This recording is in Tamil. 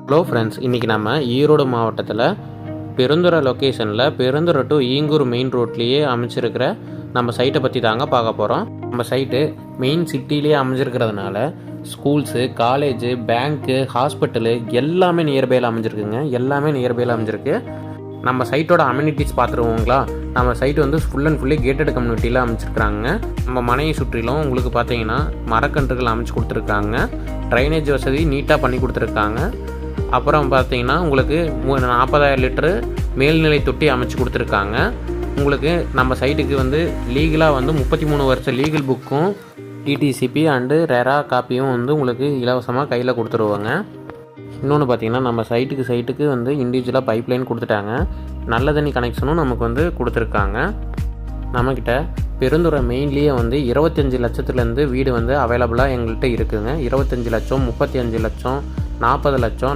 ஹலோ ஃப்ரெண்ட்ஸ், இன்றைக்கி நம்ம ஈரோடு மாவட்டத்தில் பெருந்துறை லொக்கேஷனில் பெருந்துறை டு ஈங்கூர் மெயின் ரோட்லேயே அமைச்சிருக்கிற நம்ம சைட்டை பற்றி தாங்க பார்க்க போகிறோம். நம்ம சைட்டு மெயின் சிட்டிலேயே அமைஞ்சிருக்கிறதுனால ஸ்கூல்ஸு, காலேஜு, பேங்க்கு, ஹாஸ்பிட்டலு எல்லாமே நியர்பையில் அமைஞ்சிருக்கு. நம்ம சைட்டோட அம்யூனிட்டிஸ் பார்த்துருவோங்களா. நம்ம சைட்டு வந்து ஃபுல் அண்ட் ஃபுல்லி கேட்டட் கம்யூனிட்டியில் அமைச்சிருக்கிறாங்க. நம்ம மனையை சுற்றிலும் உங்களுக்கு பார்த்தீங்கன்னா மரக்கன்றுகள் அமைச்சு கொடுத்துருக்காங்க. ட்ரைனேஜ் வசதி நீட்டாக பண்ணி கொடுத்துருக்காங்க. அப்புறம் பார்த்தீங்கன்னா உங்களுக்கு 40,000 லிட்டரு மேல்நிலை தொட்டி அமைச்சு கொடுத்துருக்காங்க. உங்களுக்கு நம்ம சைட்டுக்கு வந்து லீகலாக வந்து 33 வருஷம் லீகல் புக்கும் டிடிசிபி அண்டு ரெரா காப்பியும் வந்து உங்களுக்கு இலவசமாக கையில் கொடுத்துருவாங்க. இன்னொன்று பார்த்தீங்கன்னா நம்ம சைட்டுக்கு வந்து இண்டிவிஜுவலாக பைப்லைன் கொடுத்துட்டாங்க. நல்ல தண்ணி கனெக்ஷனும் நமக்கு வந்து கொடுத்துருக்காங்க. நம்மக்கிட்ட பெருந்துறை மெயின்லேயே வந்து 25 லட்சத்துலேருந்து வீடு வந்து அவைலபிளாக எங்கள்கிட்ட இருக்குதுங்க. 25 லட்சம், 35 லட்சம், 40 லட்சம்,